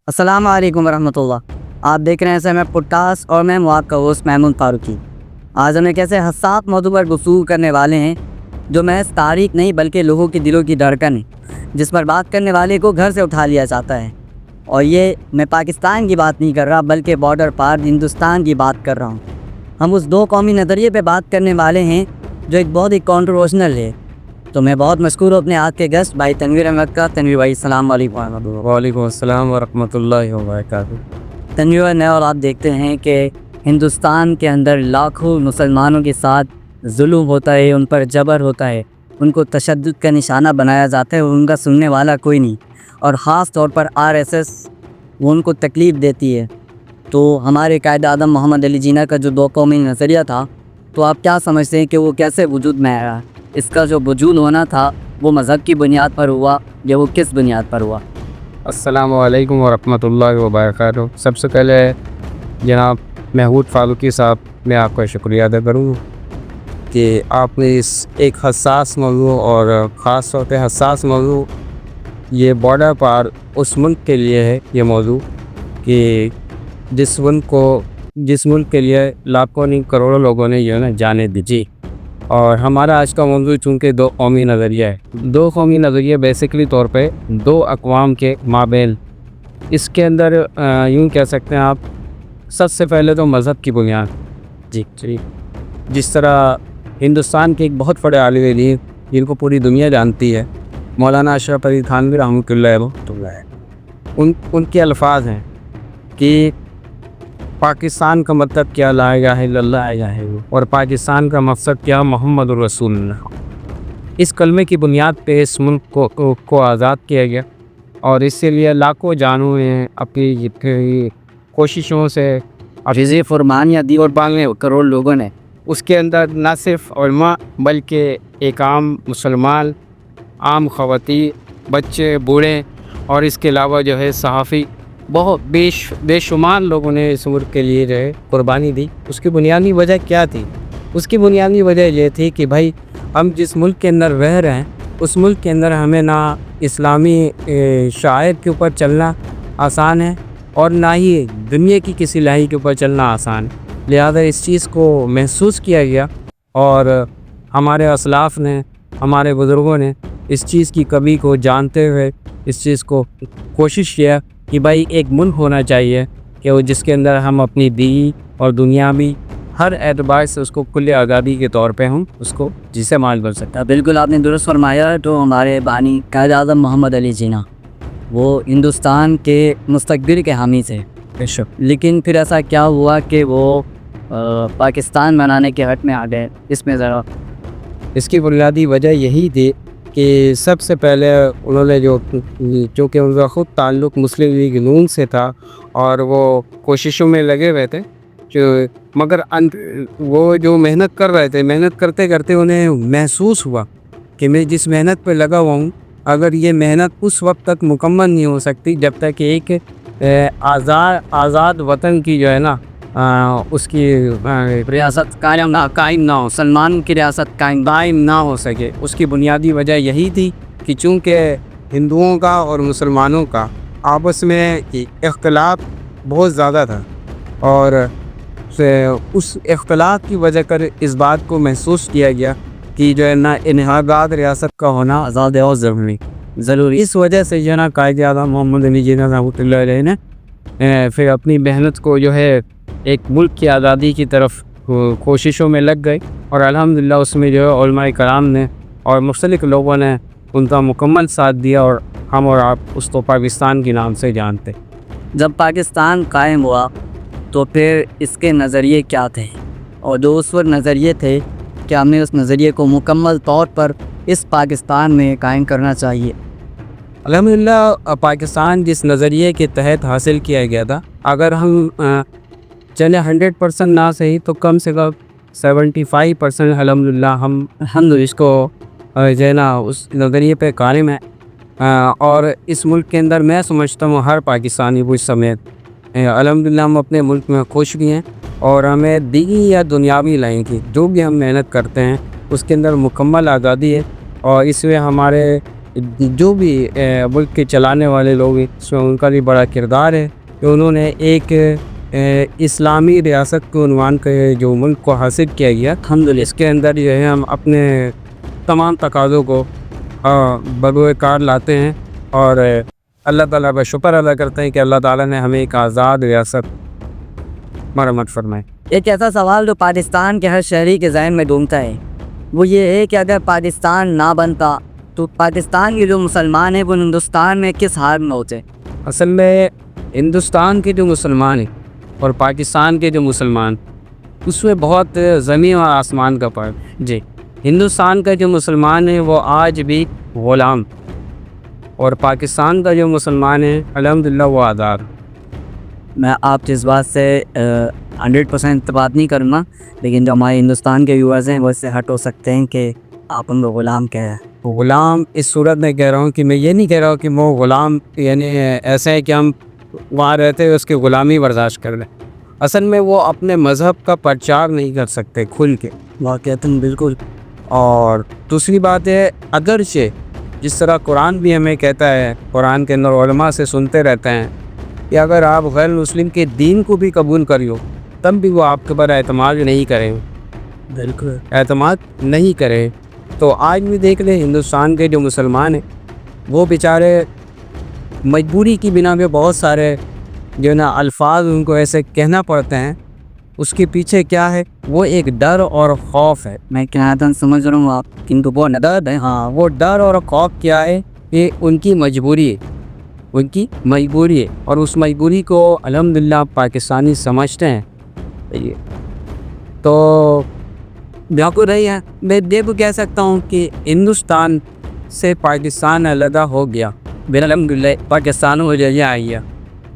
السلام علیکم ورحمۃ اللہ۔ آپ دیکھ رہے ہیں ایسے میں پوڈکاسٹ اور میں آپ کا ہوسٹ محمود فاروقی۔ آج ہم ایک ایسے حساس موضوع پر گفتگو کرنے والے ہیں جو محض تاریخ نہیں بلکہ لوگوں کے دلوں کی دھڑکن ہے، جس پر بات کرنے والے کو گھر سے اٹھا لیا جاتا ہے۔ اور یہ میں پاکستان کی بات نہیں کر رہا بلکہ بارڈر پار ہندوستان کی بات کر رہا ہوں۔ ہم اس دو قومی نظریے پہ بات کرنے والے ہیں جو ایک بہت ہی کنٹروورشنل ہے۔ تو میں بہت مشکور ہوں اپنے آج کے گیسٹ بھائی تنویر احمد کا۔ تنویر بھائی السلام علیکم۔ وعلیکم السلام ورحمۃ اللہ وبرکاتہ۔ تنویر نے اور آپ دیکھتے ہیں کہ ہندوستان کے اندر لاکھوں مسلمانوں کے ساتھ ظلم ہوتا ہے، ان پر جبر ہوتا ہے، ان کو تشدد کا نشانہ بنایا جاتا ہے اور ان کا سننے والا کوئی نہیں، اور خاص طور پر RSS وہ ان کو تکلیف دیتی ہے۔ تو ہمارے قائد اعظم محمد علی جناح کا جو دو قومی نظریہ تھا، تو آپ کیا سمجھتے ہیں کہ وہ کیسے وجود میں آیا؟ اس کا جو وجود ہونا تھا وہ مذہب کی بنیاد پر ہوا یا وہ کس بنیاد پر ہوا؟ السلام علیکم ورحمۃ اللہ وبرکاتہ۔ سب سے پہلے جناب محمود فاروقی صاحب میں آپ کا شکریہ ادا کروں کہ آپ نے اس ایک حساس موضوع اور خاص طور پہ حساس موضوع یہ بارڈر پار اس ملک کے لیے ہے، یہ موضوع کہ جس ملک کے لیے لاکھوں نہیں کروڑوں لوگوں نے جو ہے نا جانے دی جی۔ اور ہمارا آج کا موضوع چونکہ دو قومی نظریہ ہے، دو قومی نظریہ بیسکلی طور پہ دو اقوام کے مابین، اس کے اندر یوں کہہ سکتے ہیں آپ، سب سے پہلے تو مذہب کی بنیاد جی۔ جس طرح ہندوستان کے ایک بہت بڑے عالم دین جن کو پوری دنیا جانتی ہے، مولانا اشرف علی تھانوی رحمۃ اللہ، ان کے الفاظ ہیں کہ پاکستان کا مطلب کیا، لا الہ الا اللہ ہے، اور پاکستان کا مقصد کیا، محمد رسول اللہ۔ اس کلمے کی بنیاد پہ اس ملک کو آزاد کیا گیا، اور اس کے لیے لاکھوں جانوں نے اپنی کوششوں سے عزیز فرمانیہ دی اور 92 کروڑ لوگوں نے۔ اس کے اندر نہ صرف علماء بلکہ ایک عام مسلمان، عام خواتین، بچے، بوڑھے، اور اس کے علاوہ جو ہے صحافی، بہت بے شمار لوگوں نے اس ملک کے لیے جو ہے قربانی دی۔ اس کی بنیادی وجہ کیا تھی؟ اس کی بنیادی وجہ یہ تھی کہ بھائی ہم جس ملک کے اندر رہ رہے ہیں، اس ملک کے اندر ہمیں نہ اسلامی شعائر کے اوپر چلنا آسان ہے اور نہ ہی دنیا کی کسی لاہی کے اوپر چلنا آسان ہے۔ لہذا اس چیز کو محسوس کیا گیا، اور ہمارے اسلاف نے، ہمارے بزرگوں نے اس چیز کی کمی کو جانتے ہوئے اس چیز کو کوشش کیا کہ بھائی ایک ملک ہونا چاہیے کہ وہ جس کے اندر ہم اپنی دینی اور دنیاوی ہر اعتبار سے اس کو کل آزادی کے طور پہ ہم اس کو جسے مال کر سکتے ہیں۔ بالکل آپ نے درست فرمایا۔ تو ہمارے بانی قائد اعظم محمد علی جناح وہ ہندوستان کے مستقبل کے حامی تھے، لیکن پھر ایسا کیا ہوا کہ وہ پاکستان بنانے کے حق میں آ گئے؟ اس میں ذرا اس کی بنیادی وجہ یہی تھی کہ سب سے پہلے انہوں نے چونکہ ان کا خود تعلق مسلم لیگ نون سے تھا، اور وہ کوششوں میں لگے ہوئے تھے، مگر وہ جو محنت کر رہے تھے، محنت کرتے کرتے انہیں محسوس ہوا کہ میں جس محنت پہ لگا ہوا ہوں، اگر یہ محنت اس وقت تک مکمل نہیں ہو سکتی جب تک کہ ایک آزاد وطن کی جو ہے نا اس کی ریاست قائم نہ ہو، سلمان کی ریاست قائم نہ ہو سکے۔ اس کی بنیادی وجہ یہی تھی کہ چونکہ ہندوؤں کا اور مسلمانوں کا آپس میں اختلاف بہت زیادہ تھا، اور اس اختلاف کی وجہ کر اس بات کو محسوس کیا گیا کہ جو ہے نا انحداد ریاست کا ہونا آزاد اور ضروری۔ اس وجہ سے جو ہے نا قائد اعظم محمد علی جناح رحمۃ اللہ علیہ نے پھر اپنی محنت کو جو ہے ایک ملک کی آزادی کی طرف کوششوں میں لگ گئے، اور الحمدللہ اس میں جو ہے علماء کرام نے اور مختلف لوگوں نے ان کا مکمل ساتھ دیا، اور ہم اور آپ اس کو پاکستان کے نام سے جانتے۔ جب پاکستان قائم ہوا تو پھر اس کے نظریے کیا تھے، اور جو اس وقت نظریے تھے کہ ہم نے اس نظریے کو مکمل طور پر اس پاکستان میں قائم کرنا چاہیے؟ الحمدللہ پاکستان جس نظریے کے تحت حاصل کیا گیا تھا، اگر ہم چلے 100% نہ صحیح تو کم سے کم 75% الحمدللہ ہم اس کو جو ہے نا اس نظریے پہ قائم ہے، اور اس ملک کے اندر میں سمجھتا ہوں ہر پاکستانی مجھ سمیت الحمدللہ ہم اپنے ملک میں خوش بھی ہیں، اور ہمیں دینی یا دنیاوی لائن کی جو بھی ہم محنت کرتے ہیں اس کے اندر مکمل آزادی ہے، اور اس میں ہمارے جو بھی ملک کے چلانے والے لوگ ہیں اس میں ان کا بھی بڑا کردار ہے کہ انہوں نے ایک اسلامی ریاست کو عنوان کے جو ملک کو حاصل کیا گیا، الحمدللہ اس کے اندر جو ہے ہم اپنے تمام تقاضوں کو بروئے کار لاتے ہیں اور اللہ تعالیٰ کا شکر ادا کرتے ہیں کہ اللہ تعالیٰ نے ہمیں ایک آزاد ریاست مرحمت فرمائے۔ ایک ایسا سوال جو پاکستان کے ہر شہری کے ذہن میں ڈھونڈتا ہے وہ یہ ہے کہ اگر پاکستان نہ بنتا تو پاکستان کے جو مسلمان ہیں وہ ہندوستان میں کس حال میں ہوتے؟ اصل میں ہندوستان کے جو مسلمان ہیں اور پاکستان کے جو مسلمان، اس میں بہت زمین اور آسمان کا فرق۔ جی، ہندوستان کا جو مسلمان ہے وہ آج بھی غلام، اور پاکستان کا جو مسلمان ہے الحمدللہ وہ آزاد۔ میں آپ کی اس بات سے 100% بات نہیں کروں گا، لیکن جو ہمارے ہندوستان کے یوورز ہیں وہ اس سے ہٹ ہو سکتے ہیں کہ آپ ان کو غلام کہہ رہے ہیں۔ غلام اس صورت میں کہہ رہا ہوں کہ میں یہ نہیں کہہ رہا ہوں کہ وہ غلام یعنی ایسا ہے کہ ہم وہاں رہتے ہوئے اس کی غلامی برداشت کر لیں۔ اصل میں وہ اپنے مذہب کا پرچار نہیں کر سکتے کھل کے، واقعتاً بالکل۔ اور دوسری بات ہے اگرچہ جس طرح قرآن بھی ہمیں کہتا ہے، قرآن کے اندر علماء سے سنتے رہتے ہیں کہ اگر آپ غیر مسلم کے دین کو بھی قبول کریو تب بھی وہ آپ کے پر اعتماد نہیں کریں، بالکل اعتماد نہیں کریں۔ تو آج بھی دیکھ لیں ہندوستان کے جو مسلمان ہیں وہ بیچارے مجبوری کی بنا پہ بہت سارے جو نا الفاظ ان کو ایسے کہنا پڑتے ہیں، اس کے پیچھے کیا ہے؟ وہ ایک ڈر اور خوف ہے۔ میں کہنا سمجھ رہا ہوں آپ، کنتو وہ ڈر ہے۔ ہاں، وہ ڈر اور خوف کیا ہے کہ ان کی مجبوری ہے، ان کی مجبوری ہے، اور اس مجبوری کو الحمدللہ پاکستانی سمجھتے ہیں۔ تو بالکل رہی ہے۔ میں یہ بھی کہہ سکتا ہوں کہ ہندوستان سے پاکستان علیحدہ ہو گیا، الحمدللہ پاکستان ہو جائے گیا،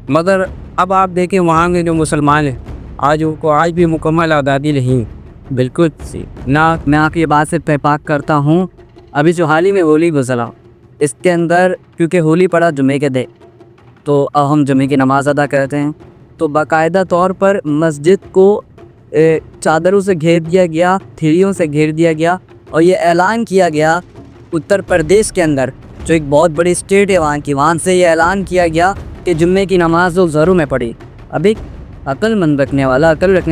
مگر اب آپ دیکھیں وہاں کے جو مسلمان ہیں آج ان کو آج بھی مکمل آزادی نہیں۔ بالکل نہ، میں آپ کی بات سے اتفاق کرتا ہوں۔ ابھی جو حال ہی میں ہولی گزرا، اس کے اندر کیونکہ ہولی پڑا جمعے کے دن، تو اب ہم جمعے کی نماز ادا کرتے ہیں، تو باقاعدہ طور پر مسجد کو چادروں سے گھیر دیا گیا، تھیلیوں سے گھیر دیا گیا، اور یہ اعلان کیا گیا اتر پردیش کے اندر جو ایک بہت بڑی اسٹیٹ ہے وہاں سے یہ اعلان کیا گیا کہ جمعے کی نماز لوگ گھروں میں پڑھی۔ اب ایک عقل رکھنے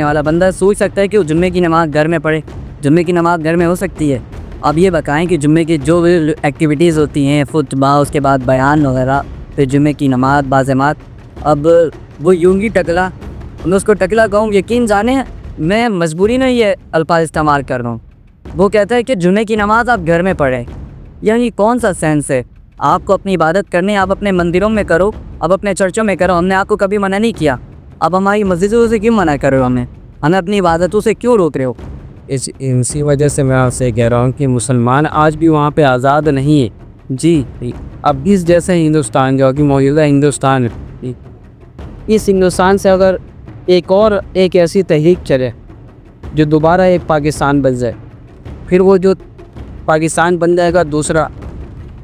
والا بندہ سوچ سکتا ہے کہ وہ جمعے کی نماز گھر میں پڑھے، جمعے کی نماز گھر میں ہو سکتی ہے۔ اب یہ بتائیں کہ جمعے کی جو بھی ایکٹیویٹیز ہوتی ہیں، خطبہ، اس کے بعد بیان وغیرہ، پھر جمعے کی نماز باجماعت، اب وہ یوں ہی ٹکلا، میں اس کو ٹکلا کہوں، یقین جانیں میں مجبوری نہیں یہ الفاظ استعمال کر رہا ہوں۔ وہ کہتا ہے کہ جمعے کی نماز آپ گھر میں پڑھیں، یعنی کون سا سینس ہے؟ آپ کو اپنی عبادت کرنی، آپ اپنے مندروں میں کرو، اب اپنے چرچوں میں کرو، ہم نے آپ کو کبھی منع نہیں کیا، اب ہماری مسجدوں سے کیوں منع کر رہے ہو؟ ہمیں اپنی عبادتوں سے کیوں روک رہے ہو؟ اسی وجہ سے میں آپ سے کہہ رہا ہوں کہ مسلمان آج بھی وہاں پہ آزاد نہیں ہے۔ جی، اب اس جیسے ہندوستان جو کہ موجودہ ہندوستان ہے، اس ہندوستان سے اگر ایک ایسی تحریک چلے جو دوبارہ ایک پاکستان بن جائے، پھر وہ جو پاکستان بن جائے گا دوسرا،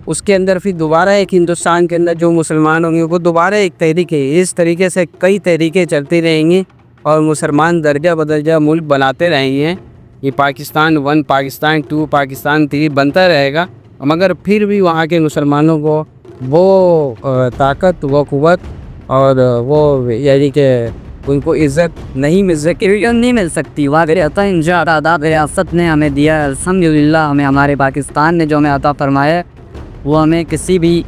اس کے اندر پھر دوبارہ ایک ہندوستان کے اندر جو مسلمان ہوں گے وہ دوبارہ ایک تحریک ہے۔ اس طریقے سے کئی تحریکیں چلتی رہیں گی اور مسلمان درجہ بدرجہ ملک بناتے رہیں گے۔ یہ پاکستان 1، پاکستان 2، پاکستان 3 بنتا رہے گا، مگر پھر بھی وہاں کے مسلمانوں کو وہ طاقت، وہ قوت اور وہ یعنی کہ ان کو عزت نہیں مل سکتی۔ ریاست نے ہمیں دیا، الحمدللہ ہمیں ہمارے پاکستان نے جو ہمیں عطا فرمایا وہ ہمیں کسی بھی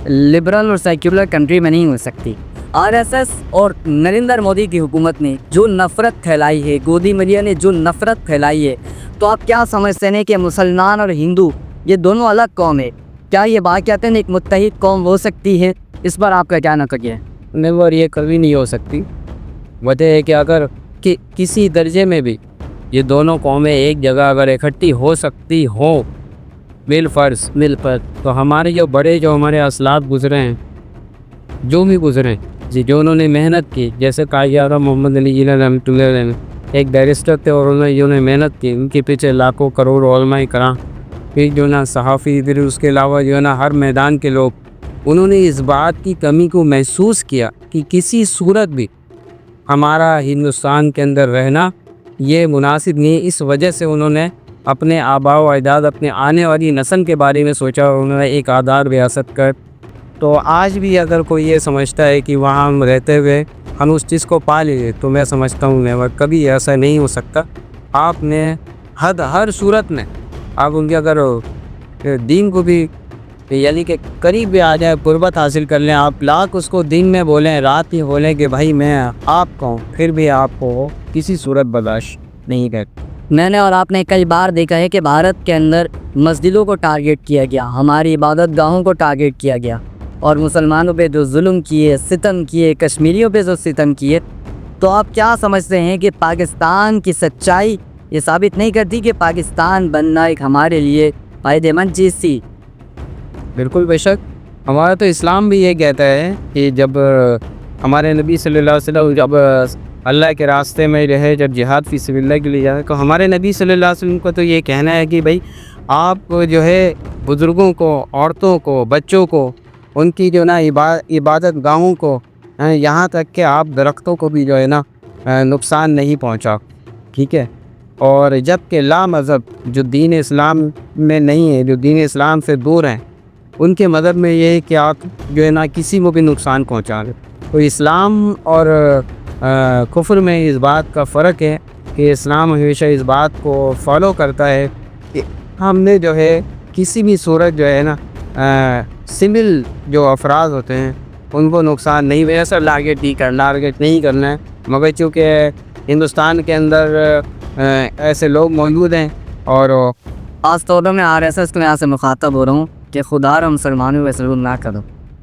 لبرل اور سیکولر کنٹری میں نہیں مل سکتی۔ RSS اور نریندر مودی کی حکومت نے جو نفرت پھیلائی ہے، گودی میڈیا نے جو نفرت پھیلائی ہے، تو آپ کیا سمجھتے ہیں کہ مسلمان اور ہندو یہ دونوں الگ قوم ہے؟ کیا یہ واقعتاً ایک متحد قوم ہو سکتی ہے؟ اس پر آپ کا کیا نظریہ ہے؟ نہیں، یہ کبھی نہیں ہو سکتی۔ وجہ ہے کہ اگر کسی درجے میں بھی یہ دونوں قومیں ایک جگہ اگر اکٹھی ہو سکتی ہوں مل پر، تو ہمارے جو ہمارے اسلاف گزرے ہیں، جو بھی گزرے ہیں، جو انہوں نے محنت کی، جیسے قائد اعظم محمد علی جناح رحمۃ اللہ علیہ ایک بیرسٹر تھے اور انہوں نے محنت کی، ان کے پیچھے لاکھوں کروڑ علماء کرام، پھر جو نا صحافی، پھر اس کے علاوہ جو ہے نا ہر میدان کے لوگ، انہوں نے اس بات کی کمی کو محسوس کیا کہ کسی صورت بھی ہمارا ہندوستان کے اندر رہنا یہ مناسب نہیں، اس وجہ سے انہوں نے اپنے آباء و اجداد، اپنے آنے والی نسل کے بارے میں سوچا انہوں نے ایک آزاد ریاست کر. تو آج بھی اگر کوئی یہ سمجھتا ہے کہ وہاں ہم رہتے ہوئے ہم اس چیز کو پا لیں تو میں سمجھتا ہوں نیور، کبھی ایسا نہیں ہو سکتا. آپ نے ہر صورت میں آپ ان کے اگر دین کو بھی یعنی کہ قریب بھی آ جائے، قربت حاصل کر لیں، آپ لاکھ اس کو دن میں بولیں، رات ہی بولیں کہ بھائی میں آپ کا ہوں، پھر بھی آپ کو کسی صورت برداشت نہیں کرتے. میں نے اور آپ نے کئی بار دیکھا ہے کہ بھارت کے اندر مسجدوں کو ٹارگیٹ کیا گیا، ہماری عبادت گاہوں کو ٹارگیٹ کیا گیا، اور مسلمانوں پہ جو ظلم کیے، ستم کیے، کشمیریوں پہ جو ستم کیے. تو آپ کیا سمجھتے ہیں کہ پاکستان کی سچائی یہ ثابت نہیں کرتی کہ پاکستان بننا ایک ہمارے لیے فائدہ مند چیز تھی؟ بالکل بے شک. ہمارا تو اسلام بھی یہ کہتا ہے کہ جب ہمارے نبی صلی اللہ علیہ وسلم جب اللہ کے راستے میں رہے، جب جہاد فی سبیل اللہ کے لیے جائے، تو ہمارے نبی صلی اللہ علیہ وسلم کو تو یہ کہنا ہے کہ بھائی آپ جو ہے بزرگوں کو، عورتوں کو، بچوں کو، ان کی جو نا عبادت گاہوں کو، یہاں تک کہ آپ درختوں کو بھی جو ہے نا نقصان نہیں پہنچا. ٹھیک ہے. اور جب کہ لا مذہب جو دین اسلام میں نہیں ہے، جو دین اسلام سے دور ہیں، ان کے مذہب میں یہ ہے کہ آپ جو ہے نا کسی کو بھی نقصان پہنچا دیں. تو اسلام اور کفر میں اس بات کا فرق ہے کہ اسلام ہمیشہ اس بات کو فالو کرتا ہے کہ ہم نے جو ہے کسی بھی صورت جو ہے نا سول جو افراد ہوتے ہیں ان کو نقصان نہیں، ویسا ٹارگیٹ نہیں کرنا ہے. مگر چونکہ ہندوستان کے اندر ایسے لوگ موجود ہیں، اور خاص طور پر میں RSS کو یہاں سے مخاطب ہو رہا ہوں کہ خدا را مسلمانوں پہ ظلم نہ کرو.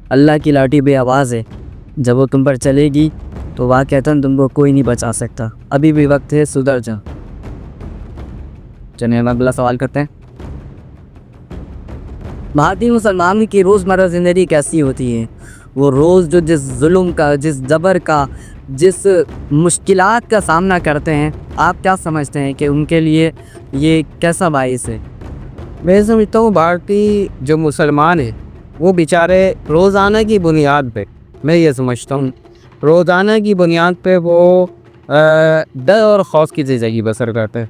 اللہ کی لاٹھی بے آواز ہے، جب وہ تم پر چلے گی تو واقعتاً تم کو کوئی نہیں بچا سکتا. ابھی بھی وقت ہے، سدھر جا. چلیے ہم اگلا سوال کرتے ہیں. بھارتی مسلمان کی روزمرہ زندگی کیسی ہوتی ہے؟ وہ روز جو جس ظلم کا، جس جبر کا، جس مشکلات کا سامنا کرتے ہیں، آپ کیا سمجھتے ہیں کہ ان کے لیے یہ کیسا باعث ہے؟ میں سمجھتا ہوں بھارتی جو مسلمان ہیں وہ بیچارے روزانہ کی بنیاد پہ، میں یہ سمجھتا ہوں روزانہ کی بنیاد پہ وہ ڈر اور خوف کی زندگی بسر کرتے ہیں.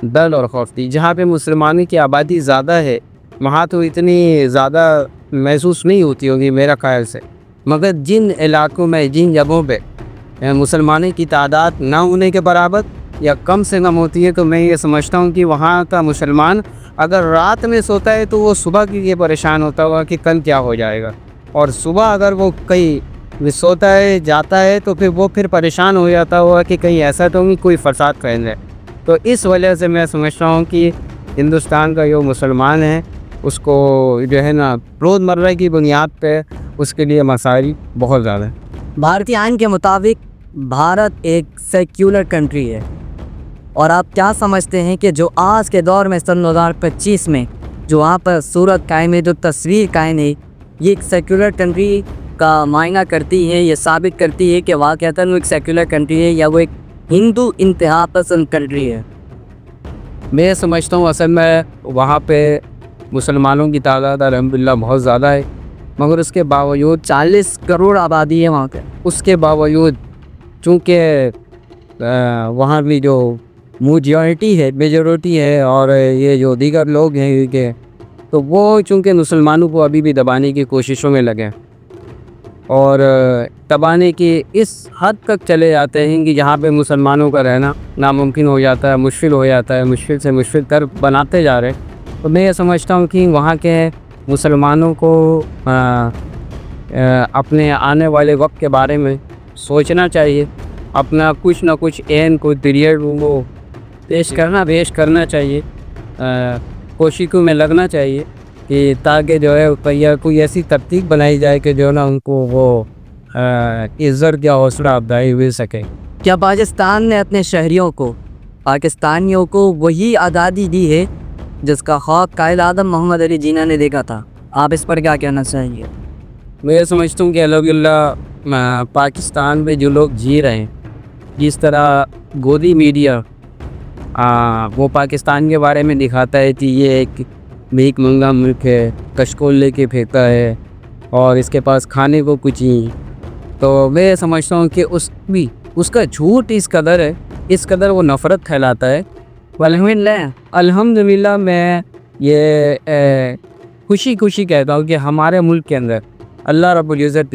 ڈر اور خوف کی، جہاں پہ مسلمانوں کی آبادی زیادہ ہے وہاں تو اتنی زیادہ محسوس نہیں ہوتی ہوگی میرا خیال سے. مگر جن علاقوں میں، جن جگہوں پہ مسلمانوں کی تعداد نہ ہونے کے برابر یا کم سے کم ہوتی ہے، تو میں یہ سمجھتا ہوں کہ وہاں کا مسلمان اگر رات میں سوتا ہے تو وہ صبح کے لیے پریشان ہوتا ہوگا کہ کل کیا ہو جائے گا. اور صبح اگر وہ کہیں سوتا ہے، جاتا ہے، تو پھر پریشان ہو جاتا ہوگا کہ کہیں ایسا تو نہیں کوئی فساد پھیل جائے. تو اس وجہ سے میں سمجھتا ہوں کہ ہندوستان کا جو مسلمان ہے اس کو جو ہے نا روزمرہ کی بنیاد پہ اس کے لیے مسائل بہت زیادہ ہیں. بھارتی آئین کے مطابق بھارت ایک سیکولر کنٹری ہے، اور آپ کیا سمجھتے ہیں کہ جو آج کے دور میں سن 2025 میں جو وہاں پر صورت قائم ہے، جو تصویر قائم ہے، یہ ایک سیکولر کنٹری کا معائنہ کرتی ہے؟ یہ ثابت کرتی ہے کہ واقعتاً وہ ایک سیکولر کنٹری ہے یا وہ ایک ہندو انتہا پسند کنٹری ہے؟ میں سمجھتا ہوں اصل میں وہاں پہ مسلمانوں کی تعداد الحمدللہ بہت زیادہ ہے، مگر اس کے باوجود 40 کروڑ آبادی ہے وہاں پہ. اس کے باوجود چونکہ وہاں بھی جو میجورٹی ہے اور یہ جو دیگر لوگ ہیں کہ تو وہ چونکہ مسلمانوں کو ابھی بھی دبانے کی کوششوں میں لگے، اور دبانے کی اس حد تک چلے جاتے ہیں کہ جہاں پہ مسلمانوں کا رہنا ناممکن ہو جاتا ہے، مشکل ہو جاتا ہے، مشکل سے مشکل تر بناتے جا رہے ہیں. تو میں یہ سمجھتا ہوں کہ وہاں کے مسلمانوں کو اپنے آنے والے وقت کے بارے میں سوچنا چاہیے، اپنا کچھ نہ کچھ کوئی پیریڈ وہ پیش کرنا چاہیے، کوششوں میں لگنا چاہیے کہ تاکہ جو ہے کوئی ایسی ترتیب بنائی جائے کہ جو نا ان کو وہ عزت یا حوصلہ افزائی مل سکے. کیا پاکستان نے اپنے شہریوں کو، پاکستانیوں کو وہی آزادی دی ہے جس کا خواب قائد اعظم محمد علی جناح نے دیکھا تھا؟ آپ اس پر کیا کہنا چاہیں گے؟ میں سمجھتا ہوں کہ الحمدللہ پاکستان میں جو لوگ جی رہے ہیں، جس طرح گودی میڈیا وہ پاکستان کے بارے میں دکھاتا ہے کہ یہ ایک بھیک منگا ملک ہے، کشکول لے کے پھینکتا ہے اور اس کے پاس کھانے کو کچھ نہیں، تو میں سمجھتا ہوں کہ اس کا جھوٹ اس قدر ہے، اس قدر وہ نفرت پھیلاتا ہے الحمدللہ میں یہ خوشی کہتا ہوں کہ ہمارے ملک کے اندر اللہ رب العزت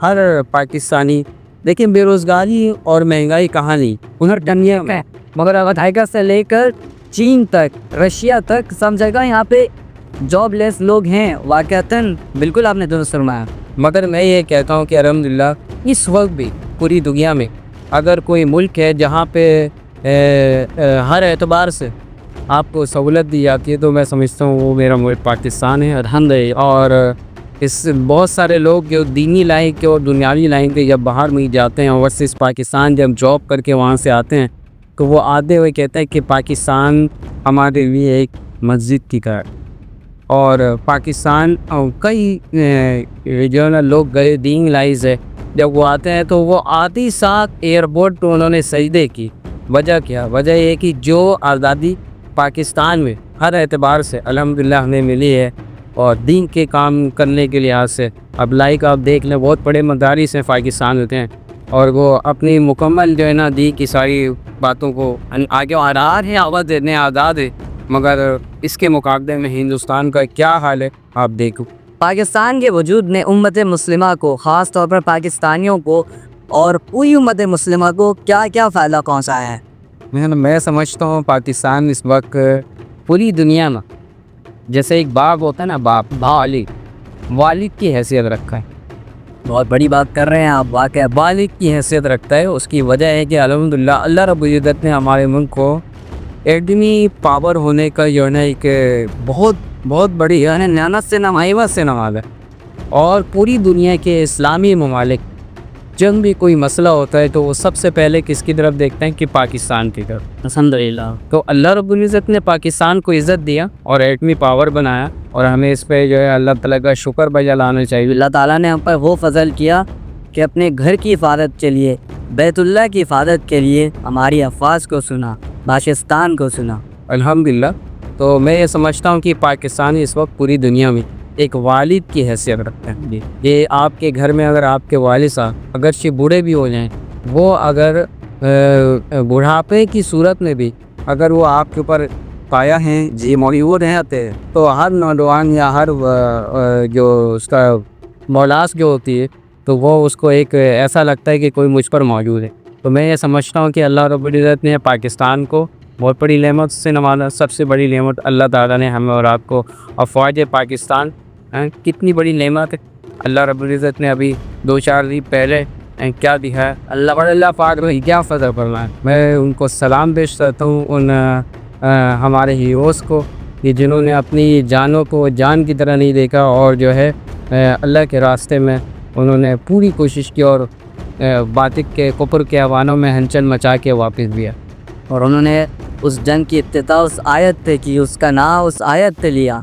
ہر پاکستانی، دیکھیں بے روزگاری اور مہنگائی کہاں نہیں، ہنر دنیا میں، مگر ابھیکا سے لے کر چین تک، رشیا تک سب جگہ یہاں پہ جاب لیس لوگ ہیں واقعتاً، بالکل آپ نے درست فرمایا۔ مگر میں یہ کہتا ہوں کہ الحمدللہ اس وقت بھی پوری دنیا میں اگر کوئی ملک ہے جہاں پہ ہر اعتبار سے آپ کو سہولت دی جاتی ہے تو میں سمجھتا ہوں وہ میرا ملک پاکستان ہے الحمدللہ۔ اور اس بہت سارے لوگ جو دینی لائن کے اور دنیاوی لائن کے جب باہر میں جاتے ہیں اوورسیز پاکستان جب جاب کر کے وہاں سے آتے ہیں تو وہ آتے ہوئے کہتے ہیں کہ پاکستان ہمارے لیے ایک مسجد کی طرح، اور پاکستان کئی ریجنل لوگ گئے دین لائز ہے، جب وہ آتے ہیں تو وہ آتی ساتھ ایئرپورٹ پہ انہوں نے سجدے کی۔ وجہ کیا؟ وجہ یہ کہ جو آزادی پاکستان میں ہر اعتبار سے الحمدللہ ہمیں ملی ہے اور دین کے کام کرنے کے لحاظ سے، اب لائک آپ دیکھ لیں بہت بڑے مدارس ہیں پاکستان ہوتے ہیں اور وہ اپنی مکمل جو ہے نا دین کی ساری باتوں کو آگے آ رہا ہے، آواز دینے آزاد ہے، مگر اس کے مقابلے میں ہندوستان کا کیا حال ہے آپ دیکھو۔ پاکستان کے وجود نے امت مسلمہ کو، خاص طور پر پاکستانیوں کو اور پوری امت مسلمہ کو کیا کیا فائدہ پہنچایا ہے؟ میں سمجھتا ہوں پاکستان اس وقت پوری دنیا میں جیسے ایک باپ ہوتا ہے نا، باپ والد کی حیثیت رکھا ہے۔ بہت بڑی بات کر رہے ہیں آپ، واقعہ والد کی حیثیت رکھتا ہے۔ اس کی وجہ ہے کہ الحمدللہ اللہ رب العزت نے ہمارے ملک کو ایٹمی پاور ہونے کا جو ہے نا ایک بہت بڑی یعنی نعمت سے نوازا ہے، اور پوری دنیا کے اسلامی ممالک جب بھی کوئی مسئلہ ہوتا ہے تو وہ سب سے پہلے کس کی طرف دیکھتے ہیں کہ پاکستان کی طرف۔ الحمدللہ تو اللہ رب العزت نے پاکستان کو عزت دیا اور ایٹمی پاور بنایا، اور ہمیں اس پہ جو ہے اللہ تعالیٰ کا شکر بجا لانا چاہیے۔ اللہ تعالیٰ نے ہم پر وہ فضل کیا کہ اپنے گھر کی حفاظت کے لیے، بیت اللہ کی حفاظت کے لیے ہماری افواج کو سنا، پاکستان کو سنا۔ الحمدللہ تو میں یہ سمجھتا ہوں کہ پاکستانی اس وقت پوری دنیا میں ایک والد کی حیثیت رکھتے ہیں۔ یہ آپ کے گھر میں اگر آپ کے والد صاحب اگرچہ بوڑھے بھی ہو جائیں، وہ اگر بڑھاپے کی صورت میں بھی اگر وہ آپ کے اوپر پایا ہیں جی موجود ہیں تو ہر نوجوان یا ہر جو اس کا مولاس جو ہوتی ہے تو وہ اس کو ایک ایسا لگتا ہے کہ کوئی مجھ پر موجود ہے۔ تو میں یہ سمجھتا ہوں کہ اللہ رب العزت نے پاکستان کو بہت بڑی نعمت سے نوازا۔ سب سے بڑی نعمت اللہ تعالیٰ نے ہمیں اور آپ کو افواج پاکستان، کتنی بڑی نعمت ہے اللہ رب العزت نے ابھی 2-4 دن پہلے کیا دیا ہے۔ اللہ پاک نے کیا فضل فرمایا۔ میں ان کو سلام پیش کرتا ہوں ان ہمارے ہیروز کو کہ جنہوں نے اپنی جانوں کو جان کی طرح نہیں دیکھا اور جو ہے اللہ کے راستے میں انہوں نے پوری کوشش کی اور باطل کے کفر کے عوانوں میں ہلچل مچا کے واپس دیا، اور انہوں نے اس جنگ کی ابتدا اس آیت سے کی، اس کا نام اس آیت سے لیا،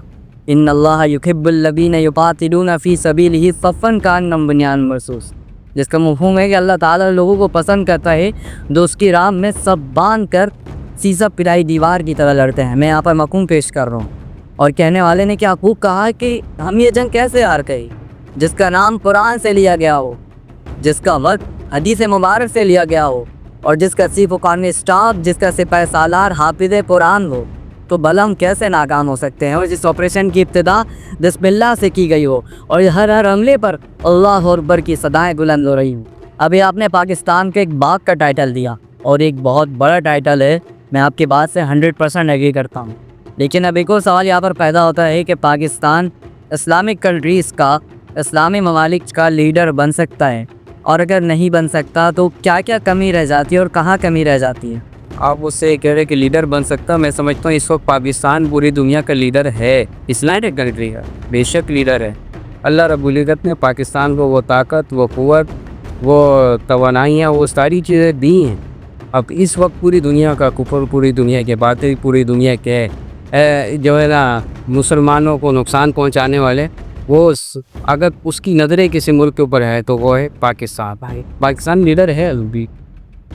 ان اللہ یحب الذین یقاتلون فی سبیلہ صفا کانہم بنیان مرصوص، جس کا مفہوم ہے کہ اللہ تعالیٰ لوگوں کو پسند کرتا ہے جو اس کی راہ میں سب باندھ کر سیسا پرائی دیوار کی طرح لڑتے ہیں۔ میں یہاں پر مفہوم پیش کر رہا ہوں، اور کہنے والے نے کیا خوب کہا کہ ہم یہ جنگ کیسے ہار گئے، جس کا نام قرآن سے لیا گیا ہو، جس کا وقت حدیث مبارک سے لیا گیا ہو، اور جس کا چیف و قانونی اسٹاف، جس کا سپہ سالار حافظ قرآن ہو، تو بھلا ہم کیسے ناکام ہو سکتے ہیں؟ اور جس آپریشن کی ابتدا بسم اللہ سے کی گئی ہو اور ہر حملے پر اللہ اکبر کی صدائیں بلند ہو رہی ہوں۔ ابھی آپ نے پاکستان کے ایک باغ کا ٹائٹل دیا، اور ایک بہت بڑا ٹائٹل ہے، میں آپ کی بات سے 100% ایگری کرتا ہوں، لیکن اب ایک اور سوال یہاں پر پیدا ہوتا ہے کہ پاکستان اسلامک کنٹریز کا، اسلامی ممالک کا لیڈر بن سکتا ہے، اور اگر نہیں بن سکتا تو کیا کیا کمی رہ جاتی ہے اور کہاں کمی رہ جاتی ہے؟ آپ اس سے کہہ رہے کہ لیڈر بن سکتا، میں سمجھتا ہوں اس وقت پاکستان پوری دنیا کا لیڈر ہے، اسلامک کنٹری ہے، بے شک لیڈر ہے۔ اللہ رب العزت نے پاکستان کو وہ طاقت، وہ قوت، وہ توانائیاں، وہ ساری چیزیں دی ہیں۔ اب اس وقت پوری دنیا کا کفر، پوری دنیا کے باطل، پوری دنیا کے جو ہے نا مسلمانوں کو نقصان پہنچانے والے، وہ اگر اس کی نظریں کسی ملک کے اوپر ہے تو وہ ہے پاکستان۔ پاکستان لیڈر ہے ابھی،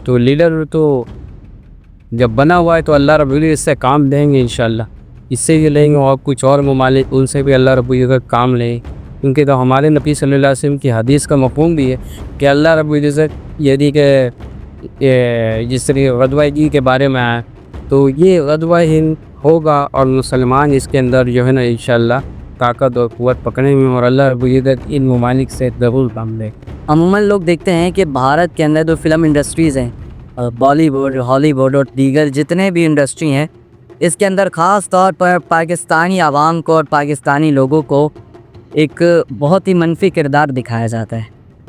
تو لیڈر تو جب بنا ہوا ہے تو اللہ رب العزت اس سے کام لیں گے انشاءاللہ، اس سے بھی لیں گے، اور کچھ اور ممالک ان سے بھی اللہ رب العزت کام لیں، کیونکہ تو ہمارے نبی صلی اللہ علیہ وسلم کی حدیث کا مفہوم بھی ہے کہ اللہ رب العزت یعنی کہ جس طرح غزوہ جی کے بارے میں آیا تو یہ غزوہ ہند ہوگا اور مسلمان اس کے اندر جو ہے نا انشاءاللہ طاقت اور قوت پکڑیں گے اور اللہ رب العزت ان ممالک سے ضرور کام لے. عموماً لوگ دیکھتے ہیں کہ بھارت کے اندر جو فلم انڈسٹریز ہیں، بالی ووڈ، ہالی ووڈ اور دیگر جتنے بھی انڈسٹری ہیں، اس کے اندر خاص طور پر پاکستانی عوام کو اور پاکستانی لوگوں کو ایک بہت ہی منفی کردار دکھایا جاتا ہے.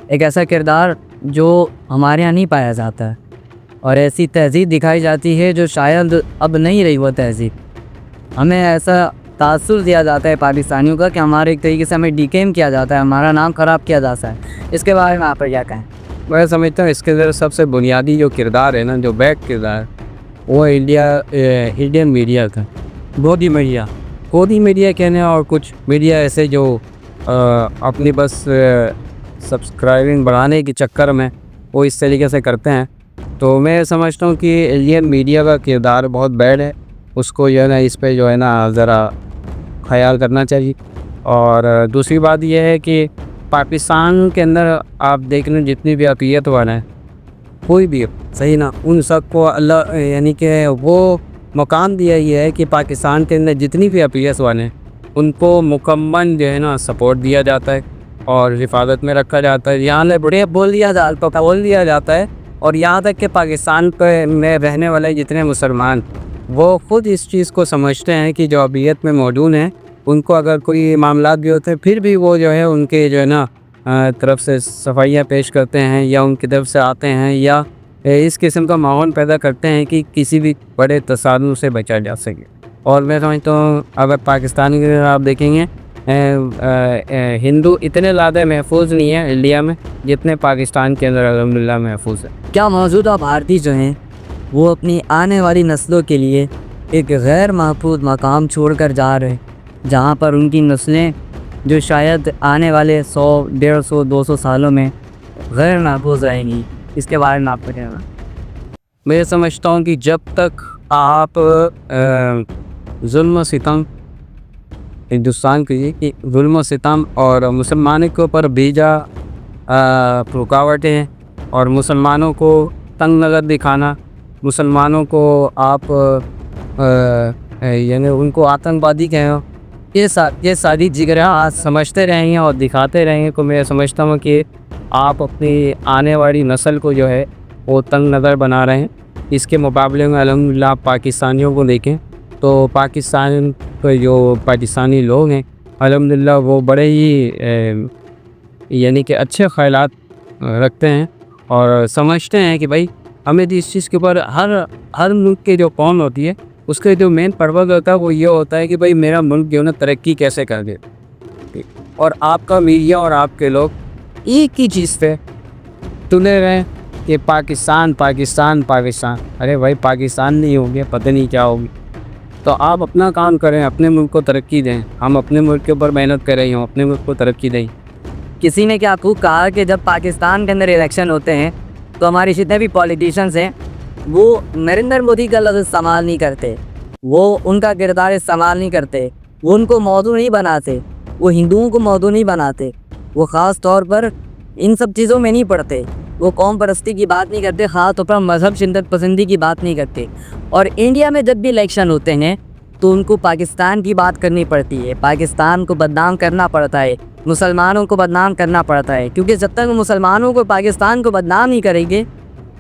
ایک ایسا کردار جو ہمارے یہاں نہیں پایا جاتا ہے، اور ایسی تہذیب دکھائی جاتی ہے جو شاید اب نہیں رہی وہ تہذیب. ہمیں ایسا تاثر دیا جاتا ہے پاکستانیوں کا کہ ہمارے ایک طریقے سے ہمیں ڈیکیم کیا جاتا ہے، ہمارا نام خراب کیا جاتا ہے. اس کے بارے میں آپ کیا کہیں؟ میں سمجھتا ہوں اس کے اندر سب سے بنیادی جو کردار ہے نا، جو بیک کردار، وہ انڈین میڈیا کا. گودی میڈیا کہنے اور کچھ میڈیا ایسے جو اپنی بس سبسکرائبنگ بڑھانے کے چکر میں وہ اس طریقے سے کرتے ہیں. تو میں سمجھتا ہوں کہ انڈین میڈیا کا کردار بہت بیڈ ہے. اس کو جو ہے نا اس پہ جو ہے نا ذرا خیال کرنا چاہیے. اور دوسری بات یہ ہے کہ پاکستان کے اندر آپ دیکھ لیں جتنی بھی اقلیت والے ہیں، کوئی بھی صحیح نا، ان سب کو اللہ یعنی کہ وہ مقام دیا یہ ہے کہ پاکستان کے اندر جتنی بھی اقلیت والے ہیں ان کو مکمل جو ہے نا سپورٹ دیا جاتا ہے اور حفاظت میں رکھا جاتا ہے. یہاں بڑے بول دیا جاتا ہے. اور یہاں تک کہ پاکستان میں رہنے والے جتنے مسلمان وہ خود اس چیز کو سمجھتے ہیں کہ جو اقلیت میں موجود ہیں ان کو اگر کوئی معاملات بھی ہوتے ہیں پھر بھی وہ جو ہے ان کے جو ہے نا طرف سے صفائیاں پیش کرتے ہیں یا ان کی طرف سے آتے ہیں یا اس قسم کا ماحول پیدا کرتے ہیں کہ کسی بھی بڑے تصادم سے بچا جا سکے. اور میں سمجھتا ہوں اگر پاکستان کے اندر آپ دیکھیں گے ہندو اتنے زیادہ محفوظ نہیں ہیں انڈیا میں جتنے پاکستان کے اندر الحمدللہ محفوظ ہے. کیا موجودہ بھارتی جو ہیں وہ اپنی آنے والی نسلوں کے لیے ایک غیر محفوظ مقام چھوڑ کر جا رہے ہیں، جہاں پر ان کی نسلیں جو شاید آنے والے 100، 150، 200 سالوں میں غیر محفوظ رہیں گی؟ اس کے بارے میں آپ کو کہنا؟ میں سمجھتا ہوں کہ جب تک آپ ظلم و ستم ہندوستان کی ظلم و ستم اور مسلمانوں کے اوپر بیجا رکاوٹیں اور مسلمانوں کو تنگ نظر دکھانا، مسلمانوں کو آپ یعنی ان کو آتنکوادی کہیں، یہ ساری جگریں آج سمجھتے رہیں گے اور دکھاتے رہیں گے. تو میں سمجھتا ہوں کہ آپ اپنی آنے والی نسل کو جو ہے وہ تنگ نظر بنا رہے ہیں. اس کے مقابلے میں الحمدللہ آپ پاکستانیوں کو دیکھیں تو پاکستان کے جو پاکستانی لوگ ہیں الحمدللہ وہ بڑے ہی یعنی کہ اچھے خیالات رکھتے ہیں اور سمجھتے ہیں کہ بھائی ہمیں اس چیز کے اوپر ہر ملک کے جو قوم ہوتی ہے اس کے جو مین پرپز ہوتا ہے وہ یہ ہوتا ہے کہ بھائی میرا ملک جو ہے نا ترقی کیسے کر دے. اور آپ کا میڈیا اور آپ کے لوگ ایک ہی چیز پہ تلے رہے کہ پاکستان پاکستان پاکستان. ارے بھائی پاکستان نہیں ہوگی پتہ نہیں کیا ہوگی. تو آپ اپنا کام کریں، اپنے ملک کو ترقی دیں. ہم اپنے ملک کے اوپر محنت کر رہی ہوں، اپنے ملک کو ترقی دیں. کسی نے کیا خوب کہا کہ جب پاکستان کے اندر الیکشن ہوتے ہیں تو ہمارے جتنے بھی پولیٹیشنز ہیں وہ نریندر مودی کا لفظ استعمال نہیں کرتے، وہ ان کا کردار استعمال نہیں کرتے، وہ ان کو موضوع نہیں بناتے، وہ ہندوؤں کو موضوع نہیں بناتے، وہ خاص طور پر ان سب چیزوں میں نہیں پڑتے، وہ قوم پرستی کی بات نہیں کرتے، خاص طور پر مذہب شدت پسندی کی بات نہیں کرتے. اور انڈیا میں جب بھی الیکشن ہوتے ہیں تو ان کو پاکستان کی بات کرنی پڑتی ہے، پاکستان کو بدنام کرنا پڑتا ہے، مسلمانوں کو بدنام کرنا پڑتا ہے. کیونکہ جب تک مسلمانوں کو پاکستان کو بدنام نہیں کریں گے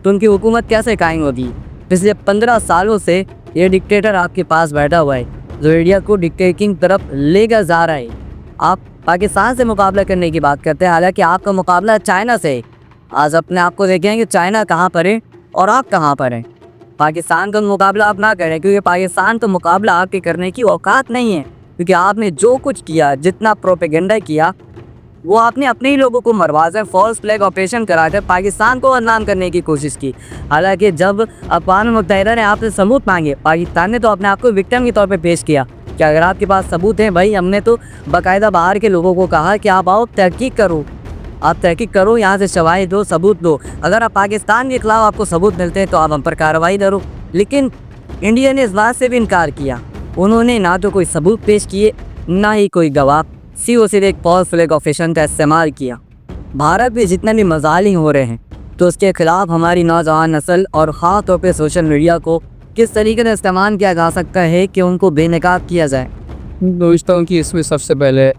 تو ان کی حکومت کیسے قائم ہوگی؟ پچھلے 15 سالوں سے یہ ڈکٹیٹر آپ کے پاس بیٹھا ہوا ہے جو انڈیا کو ڈکٹیٹنگ طرف لے کر جا رہا ہے. آپ پاکستان سے مقابلہ کرنے کی بات کرتے ہیں، حالانکہ آپ کا مقابلہ چائنا سے ہے. آج اپنے آپ کو دیکھیں کہ چائنا کہاں پر ہے اور آپ کہاں پر ہیں. پاکستان کا مقابلہ آپ نہ کریں کیونکہ پاکستان تو مقابلہ آپ کے کرنے کی اوقات نہیں ہے. کیونکہ آپ نے جو کچھ کیا، جتنا پروپیگنڈا کیا، وہ آپ نے اپنے ہی لوگوں کو مروا کر فالس فلیگ آپریشن کرا کر پاکستان کو بدنام کرنے کی کوشش کی. حالانکہ جب اقوام متحدہ نے آپ سے ثبوت مانگے، پاکستان نے تو اپنے آپ کو وکٹم کے طور پہ پیش کیا کہ اگر آپ کے پاس ثبوت ہیں بھائی، ہم نے تو باقاعدہ باہر کے لوگوں کو کہا کہ آپ آؤ تحقیق کرو، یہاں سے شواہد دو، ثبوت دو. اگر آپ پاکستان کے خلاف آپ کو ثبوت ملتے ہیں تو آپ ہم پر کارروائی کرو. لیکن انڈیا نے اس بات سے بھی انکار کیا. انہوں نے نہ تو کوئی ثبوت پیش کیے نہ ہی کوئی گواہ، صرف ایک فالس فلیگ آپریشن کا استعمال کیا. بھارت میں جتنے بھی مظالم ہو رہے ہیں تو اس کے خلاف ہماری نوجوان نسل اور خاص طور پہ سوشل میڈیا کو کس طریقے سے استعمال کیا جا سکتا ہے کہ ان کو بے نقاب کیا جائے؟ دوستوں کی اس میں سب سے پہلے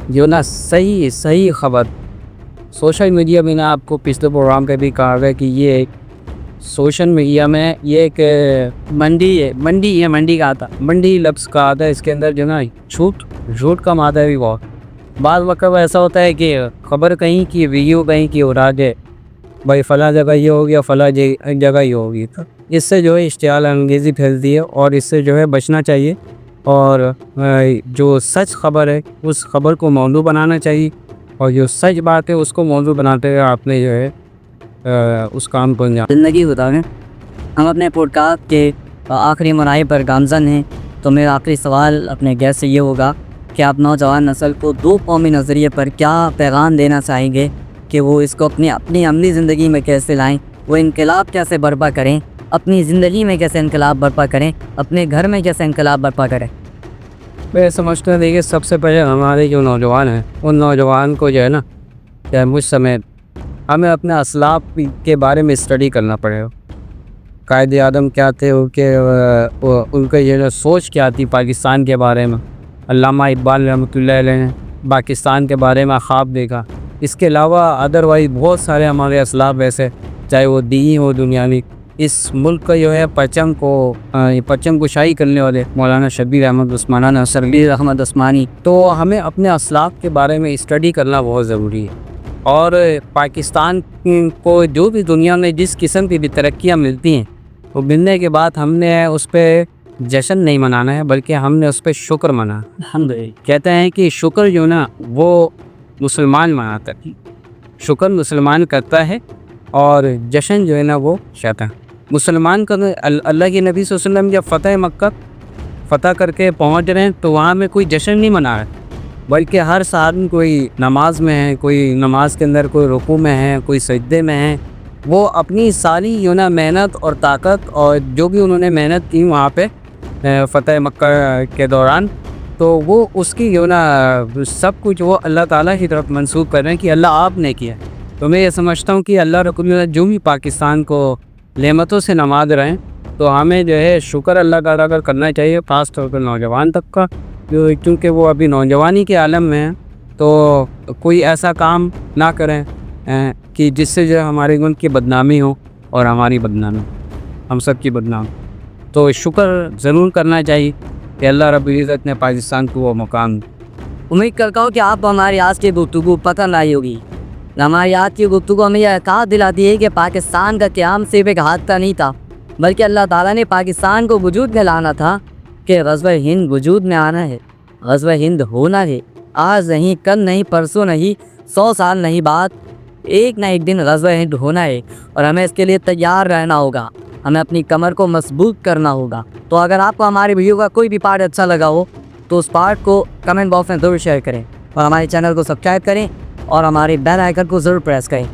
جو نا صحیح خبر سوشل میڈیا میں نا آپ کو پچھلے پروگرام پہ بھی کہا گیا کہ یہ ایک سوشل میڈیا میں یہ ایک منڈی کا آتا منڈی لفظ کا آتا ہے. اس کے اندر جو نا جھوٹ کا مادہ بھی بہت بعض وقت ایسا ہوتا ہے کہ خبر کہیں کی ویڈیو کہیں کی اڑا دے بھائی فلاں جگہ یہ ہو گیا فلاں جگہ یہ ہوگی. تو اس سے جو ہے اشتعال انگیزی پھیلتی ہے اور اس سے جو ہے بچنا چاہیے اور جو سچ خبر ہے اس خبر کو موضوع بنانا چاہیے اور جو سچ بات ہے اس کو موضوع بناتے ہوئے آپ نے جو ہے اس کام کو انجام زندگی بتائیں. ہم اپنے پوڈ کاسٹ کے آخری مراحل پر گامزن ہیں. تو میرا آخری سوال اپنے گیسٹ سے یہ ہوگا کہ آپ نوجوان نسل کو 2 قومی نظریے پر کیا پیغام دینا چاہیں گے کہ وہ اس کو اپنی عملی زندگی میں کیسے لائیں, وہ انقلاب کیسے برپا کریں, اپنی زندگی میں کیسے انقلاب برپا کریں, اپنے گھر میں کیسے انقلاب برپا کریں؟ میں سمجھتا ہوں دیکھیے سب سے پہلے ہمارے جو نوجوان ہیں ان نوجوان کو جو ہے نا چاہے مجھ سمیت ہمیں اپنے اسلاف کے بارے میں اسٹڈی کرنا پڑے گا. قائد اعظم کیا تھے ان کے جو ہے سوچ کیا تھی پاکستان کے بارے میں. علامہ اقبال رحمۃ اللہ علیہ نے پاکستان کے بارے میں خواب دیکھا. اس کے علاوہ ادروائز بہت سارے ہمارے اسلاف ایسے چاہے وہ دینی ہو دنیاوی اس ملک کا جو ہے پرچم کشائی کرنے والے مولانا شبیر احمد عثمانیٰ شبیر احمد عثمانی. تو ہمیں اپنے اسلاف کے بارے میں اسٹڈی کرنا بہت ضروری ہے اور پاکستان کو جو بھی دنیا میں جس قسم کی بھی ترقیاں ملتی ہیں وہ ملنے کے بعد ہم نے اس پہ جشن نہیں منانا ہے بلکہ ہم نے اس پہ شکر منانا. الحمدللہ کہتے ہیں کہ شکر جو نا وہ مسلمان مناتا ہے, شکر مسلمان کرتا ہے اور جشن جو ہے نا وہ شیطان. مسلمان کا اللہ کے نبی صلی اللہ علیہ وسلم جب مکہ فتح کر کے پہنچ رہے ہیں تو وہاں میں کوئی جشن نہیں منا رہا بلکہ ہر سال کوئی نماز میں ہے, کوئی نماز کے اندر کوئی رکوع میں ہے, کوئی سجدے میں ہے. وہ اپنی ساری جو نا محنت اور طاقت اور جو بھی انہوں نے محنت کی وہاں پہ فتح مکہ کے دوران تو وہ اس کی جو نا سب کچھ وہ اللہ تعالیٰ کی طرف منسوب کر رہے ہیں کہ اللہ آپ نے کیا. تو میں یہ سمجھتا ہوں کہ اللہ رب العزت جو بھی پاکستان کو نعمتوں سے نواز رہے ہیں تو ہمیں جو ہے شکر اللہ تعالیٰ کا کرنا چاہیے, خاص طور پر نوجوان طبقہ کا کیونکہ وہ ابھی نوجوانی کے عالم میں ہیں. تو کوئی ایسا کام نہ کریں کہ جس سے جو ہمارے ملک کی بدنامی ہو اور ہماری بدنامی ہم سب کی بدنامی. تو شکر ضرور کرنا چاہیے کہ اللہ رب العزت نے پاکستان کو وہ مقام. امید کرتا ہوں کہ آپ ہماری آج کی گفتگو پسند آئی ہوگی. ہماری آج کی گفتگو ہمیں یہ احساس دلاتی ہے کہ پاکستان کا قیام صرف ایک حادثہ نہیں تھا بلکہ اللہ تعالیٰ نے پاکستان کو وجود میں لانا تھا کہ غزوہ ہند وجود میں آنا ہے, غزوہ ہند ہونا ہے. آج نہیں, کل نہیں, پرسوں نہیں, 100 سال نہیں, بعد ایک نہ ایک دن غزوہ ہند ہونا ہے اور ہمیں اس کے لیے تیار رہنا ہوگا. ہمیں اپنی کمر کو مضبوط کرنا ہوگا. تو اگر آپ کو ہماری ویڈیو کا کوئی بھی پارٹ اچھا لگا ہو تو اس پارٹ کو کمنٹ باکس میں ضرور شیئر کریں اور ہمارے چینل کو سبسکرائب کریں اور ہمارے بیل آئیکن کو ضرور پریس کریں.